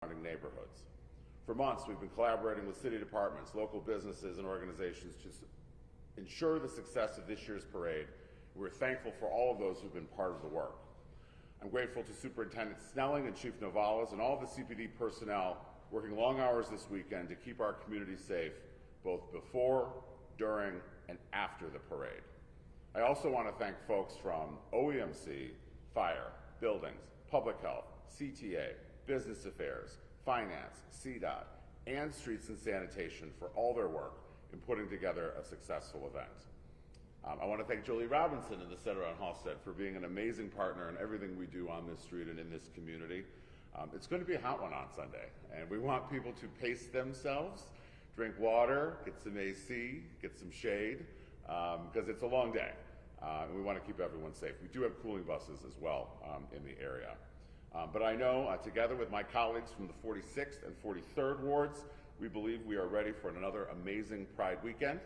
surrounding neighborhoods. For months, we've been collaborating with city departments, local businesses, and organizations to ensure the success of this year's parade. We're thankful for all of those who've been part of the work. I'm grateful to Superintendent Snelling and Chief Novales and all of the CPD personnel working long hours this weekend to keep our community safe, both before, during, and after the parade. I also want to thank folks from OEMC, Fire, Buildings, Public Health, CTA, Business Affairs, Finance, CDOT, and Streets and Sanitation for all their work in putting together a successful event. I want to thank Jolie Robinson and the Center on Halsted for being an amazing partner in everything we do on this street and in this community. It's going to be a hot one on Sunday, and we want people to pace themselves, drink water, get some AC, get some shade, because it's a long day, and we want to keep everyone safe. We do have cooling buses as well in the area. But I know, together with my colleagues from the 46th and 43rd wards, we believe we are ready for another amazing Pride weekend.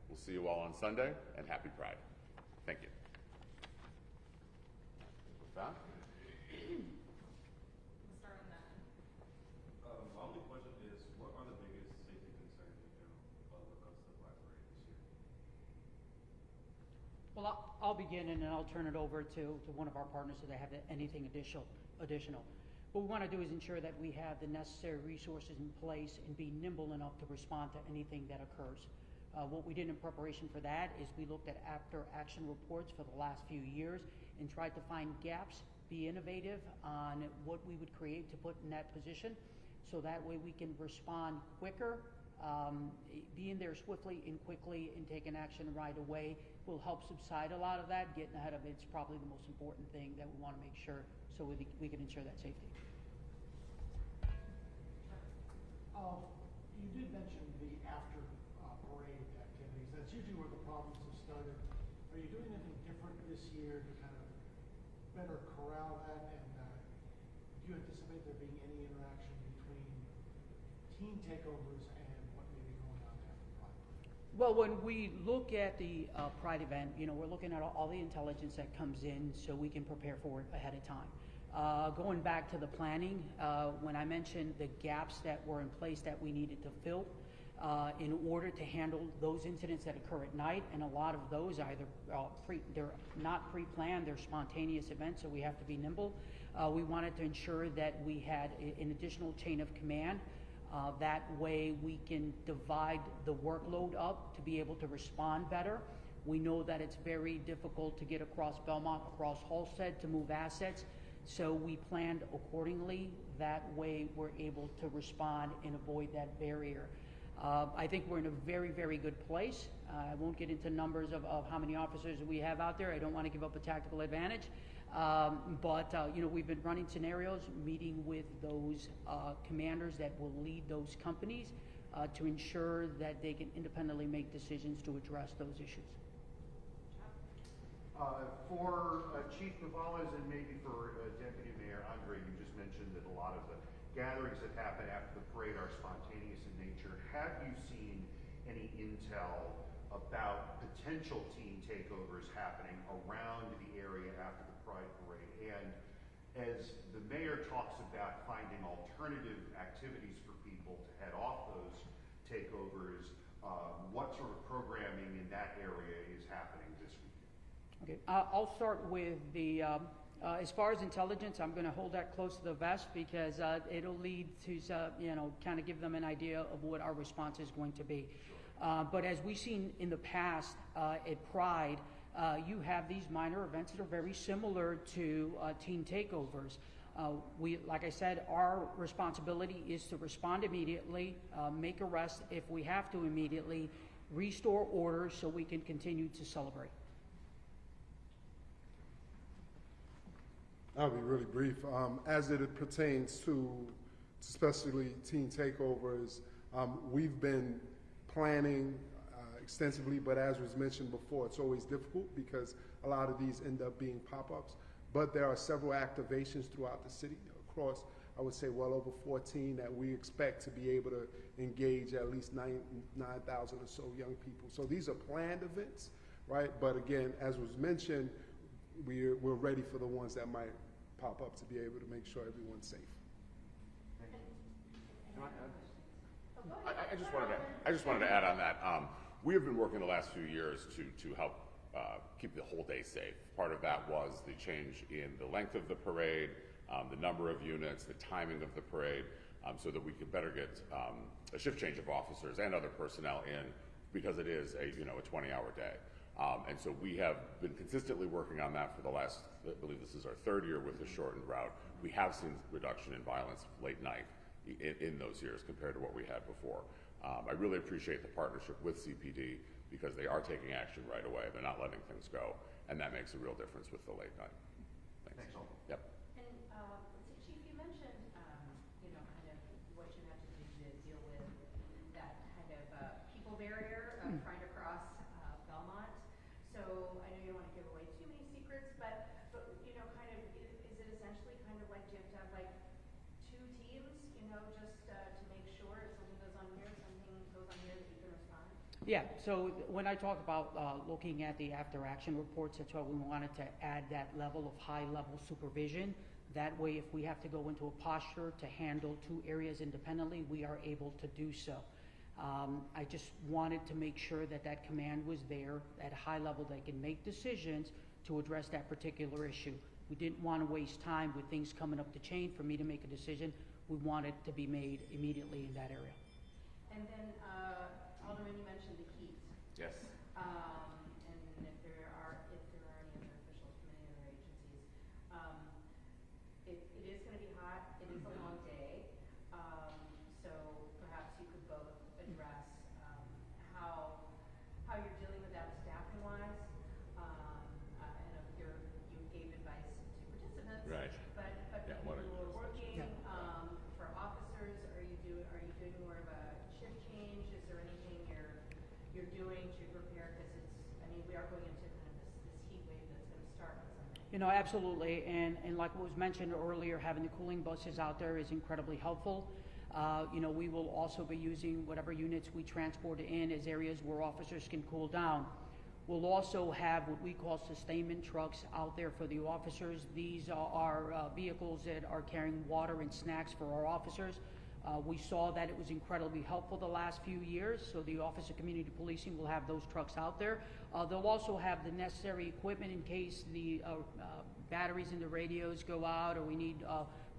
We'll see you all on Sunday, and happy Pride. Thank you. With that, Start on that. My only question is, what are the biggest safety concerns in general when it comes to the Black Parade this year? Well, I'll begin and then I'll turn it over to one of our partners if they have anything additional. What we want to do is ensure that we have the necessary resources in place and be nimble enough to respond to anything that occurs. What we did in preparation for that is we looked at after-action reports for the last few years and tried to find gaps, be innovative on what we would create to put in that position, so that way we can respond quicker, be in there swiftly and quickly and take an action right away will help subside a lot of that. Getting ahead of it's probably the most important thing that we want to make sure so we can ensure that safety. You did mention the after parade activities. That's usually where the problems have started. Are you doing anything different this year to kind of better corral that? And do you anticipate there being any interaction between teen takeovers and what may be going on after Pride? Well, when we look at the Pride event, we're looking at all the intelligence that comes in so we can prepare for it ahead of time. Going back to the planning, when I mentioned the gaps that were in place that we needed to fill in order to handle those incidents that occur at night, and a lot of those either they're not pre-planned, they're spontaneous events, so we have to be nimble. We wanted to ensure that we had an additional chain of command. That way we can divide the workload up to be able to respond better. We know that it's very difficult to get across Belmont, across Halsted to move assets. So we planned accordingly. That way we're able to respond and avoid that barrier. I think we're in a very, very good place. I won't get into numbers of how many officers we have out there. I don't want to give up a tactical advantage. But we've been running scenarios, meeting with those commanders that will lead those companies to ensure that they can independently make decisions to address those issues. For Chief Novales and maybe for Deputy Mayor Andre, you just mentioned that a lot of the gatherings that happen after the parade are spontaneous in nature. Have you seen any intel about potential teen takeovers happening around the area after the Pride Parade? And as the mayor talks about finding alternative activities for people to head off those takeovers, what sort of programming in that area is happening this week? Okay, I'll start with the, as far as intelligence, I'm going to hold that close to the vest because it'll lead to, kind of give them an idea of what our response is going to be. But as we've seen in the past at Pride, you have these minor events that are very similar to teen takeovers. Like I said, our responsibility is to respond immediately, make arrests if we have to immediately, restore order so we can continue to celebrate. I'll be really brief. As it pertains to especially teen takeovers, we've been planning extensively, but as was mentioned before, it's always difficult because a lot of these end up being pop-ups. But there are several activations throughout the city across, I would say, well over 14 that we expect to be able to engage at least 9,000 or so young people. So these are planned events, right? But again, as was mentioned, we're ready for the ones that might pop up to be able to make sure everyone's safe. Thank you. I just wanted to add on that. We have been working the last few years to help keep the whole day safe. Part of that was the change in the length of the parade, the number of units, the timing of the parade, so that we could better get a shift change of officers and other personnel in, because it is a 20-hour day. And so we have been consistently working on that for the last, I believe this is our third year with the shortened route. We have seen reduction in violence late night in those years compared to what we had before. I really appreciate the partnership with CPD because they are taking action right away. They're not letting things go, and that makes a real difference with the late night. Thanks, Alden. Yep. And, Chief, you mentioned, kind of what you had to do to deal with that kind of people barrier of trying to cross Belmont. So I know you don't want to give away too many secrets, but kind of, is it essentially kind of like you have to have like two teams, just to make sure if something goes on here, something goes on here that you can respond? Yeah, so when I talk about looking at the after-action reports, that's why we wanted to add that level of high-level supervision. That way, if we have to go into a posture to handle two areas independently, we are able to do so. I just wanted to make sure that that command was there at a high level. They can make decisions to address that particular issue. We didn't want to waste time with things coming up the chain for me to make a decision. We want it to be made immediately in that area. And then, Alderman, you mentioned the keys. Yes. And if there are any other officials from any other agencies, it is going to be hot. It is a long day. So perhaps you could both address how you're dealing with that staffing wise. I know you gave advice to participants, Right. But Yeah, people what who are working Yeah. for officers, are you doing more of a shift change? Is there anything you're doing to prepare? Because we are going into kind of this heat wave that's going to start on Sunday. Absolutely, and like was mentioned earlier, having the cooling buses out there is incredibly helpful. We will also be using whatever units we transport in as areas where officers can cool down. We'll also have what we call sustainment trucks out there for the officers. These are vehicles that are carrying water and snacks for our officers. We saw that it was incredibly helpful the last few years, so the Office of Community Policing will have those trucks out there. They'll also have the necessary equipment in case the batteries in the radios go out or we need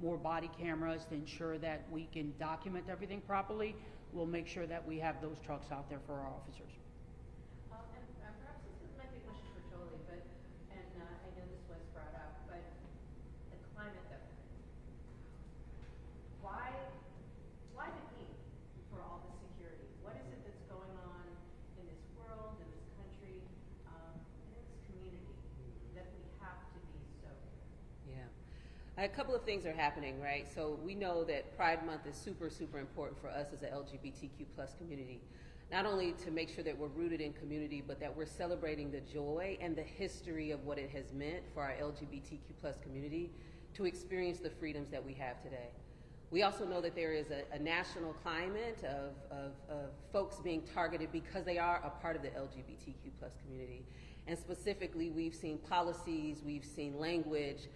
more body cameras to ensure that we can document everything properly. We'll make sure that we have those trucks out there for our officers. And perhaps this might be a question for Jolie, I know this was brought up, but the climate that we're in. Why the need for all the security? What is it that's going on in this world, in this country, and in this community that we have to be so here? Yeah. A couple of things are happening, right? So we know that Pride Month is super, super important for us as a LGBTQ plus community. Not only to make sure that we're rooted in community, but that we're celebrating the joy and the history of what it has meant for our LGBTQ plus community to experience the freedoms that we have today. We also know that there is a national climate of folks being targeted because they are a part of the LGBTQ plus community. And specifically, we've seen policies, we've seen language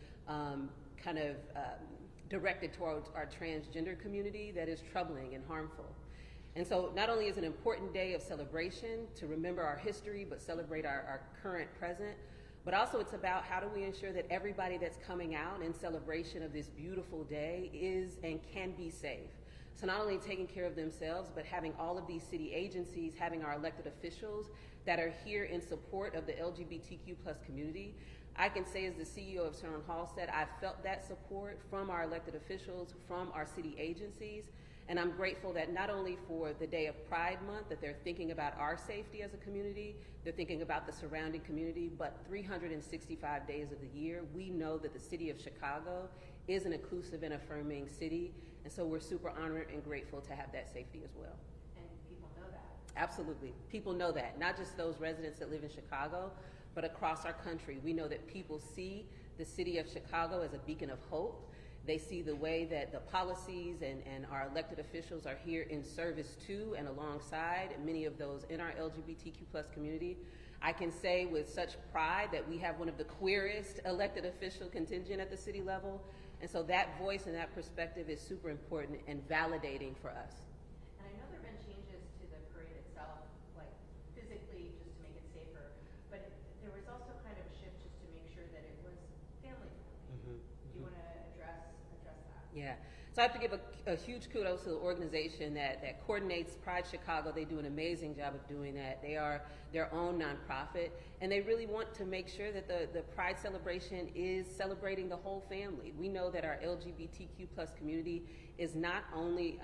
directed towards our transgender community that is troubling and harmful. And so not only is it an important day of celebration to remember our history, but celebrate our current present, but also it's about how do we ensure that everybody that's coming out in celebration of this beautiful day is and can be safe. So not only taking care of themselves, but having all of these city agencies, having our elected officials that are here in support of the LGBTQ plus community. I can say as the CEO of Sterling Hall said, I've felt that support from our elected officials, from our city agencies, and I'm grateful that not only for the day of Pride Month, that they're thinking about our safety as a community, they're thinking about the surrounding community, but 365 days of the year, we know that the city of Chicago is an inclusive and affirming city, and so we're super honored and grateful to have that safety as well. And people know that. Absolutely. People know that, not just those residents that live in Chicago, but across our country. We know that people see the city of Chicago as a beacon of hope. They see the way that the policies and our elected officials are here in service to and alongside many of those in our LGBTQ plus community. I can say with such pride that we have one of the queerest elected official contingent at the city level. And so that voice and that perspective is super important and validating for us. And I know there have Yeah. So I have to give a huge kudos to the organization that coordinates Pride Chicago. They do an amazing job of doing that. They are their own nonprofit, and they really want to make sure that the Pride celebration is celebrating the whole family. We know that our LGBTQ plus community is not only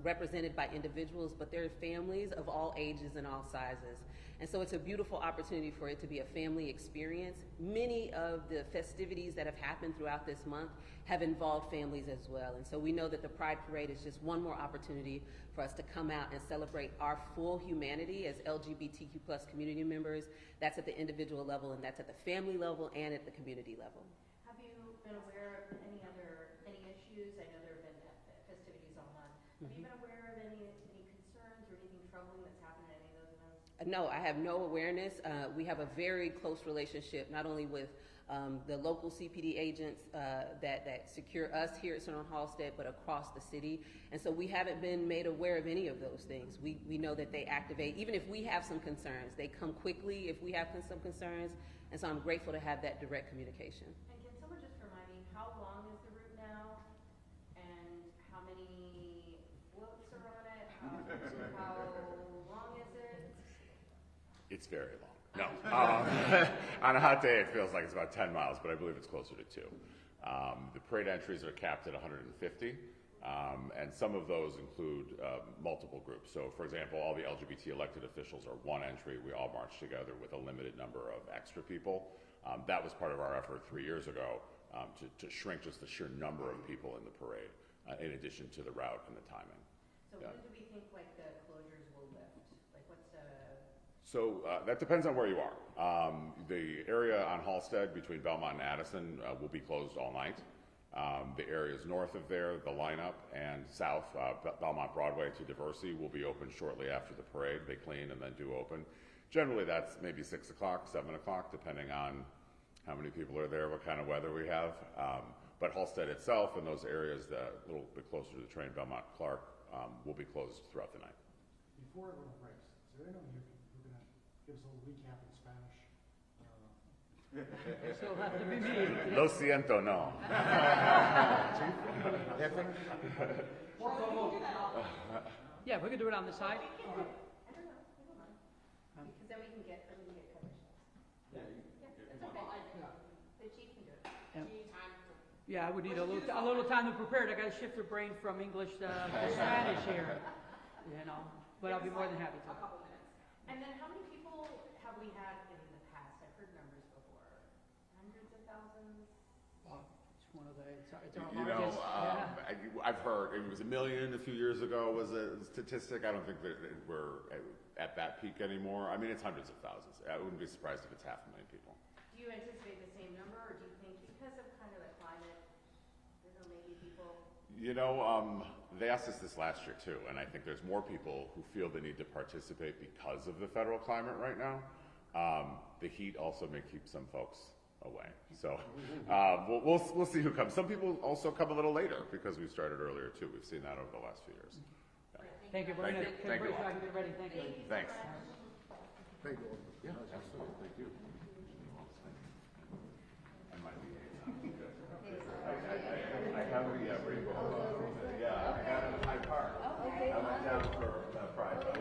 represented by individuals, but there are families of all ages and all sizes. And so it's a beautiful opportunity for it to be a family experience. Many of the festivities that have happened throughout this month have involved families as well. And so we know that the Pride Parade is just one more opportunity for us to come out and celebrate our full humanity as LGBTQ plus community members. That's at the individual level, and that's at the family level and at the community level. Have you been aware of any issues? I know there have been festivities all month. Have you been aware of any concerns or anything troubling that's happened at any of those events? No, I have no awareness. We have a very close relationship, not only with the local CPD agents that secure us here at Center on Halsted, but across the city. And so we haven't been made aware of any of those things. We know that they activate, even if we have some concerns, they come quickly if we have some concerns. And so I'm grateful to have that direct communication. And can someone just remind me, how long is the route now? And how many floats are on it? How long is it? It's very long. No. On a hot day, it feels like it's about 10 miles, but I believe it's closer to 2. The parade entries are capped at 150, and some of those include multiple groups. So, for example, all the LGBT elected officials are one entry. We all march together with a limited number of extra people. That was part of our effort 3 years ago to shrink just the sheer number of people in the parade, in addition to the route and the timing. So when do we think like the closures will lift? Like what's the... So that depends on where you are. The area on Halsted between Belmont and Addison will be closed all night. The areas north of there, the lineup, and south, Belmont Broadway to Diversey will be open shortly after the parade. They clean and then do open. Generally, that's maybe 6 o'clock, 7 o'clock, depending on how many people are there, what kind of weather we have. But Halsted itself and those areas that a little bit closer to the train, Belmont Clark, will be closed throughout the night. Before everyone breaks, is there anyone here who can give us a little recap in Spanish? So it'll have to be me. Lo siento, no. Yeah, we could do it on the side. I don't know, never mind. Because then we can get coverage. Yeah, that's okay. The chief can do it. Yeah, I would need a little time to prepare it. I got to shift the brain from English to Spanish here, you know. But I'll be more than happy to. And then how many people have we had in the past? I've heard numbers before. Hundreds of thousands? It's one of the. It's our You know, largest. Yeah. I've heard it was 1 million a few years ago was a statistic. I don't think that we're at that peak anymore. I mean, it's hundreds of thousands. I wouldn't be surprised if it's 500,000 people. Do you anticipate the same number, or do you think because of kind of the climate, there may be people? You know, they asked us this last year too, and I think there's more people who feel the need to participate because of the federal climate right now. The heat also may keep some folks away. So we'll see who comes. Some people also come a little later because we started earlier too. We've seen that over the last few years. Yeah. Thank you. We're going to Thank you. break so I can get ready. Thank you. Thanks. Thank you. Yeah, absolutely. Thank you. And my liaison. I have the rainbow. Yeah, I got it in my car. I went down for Pride.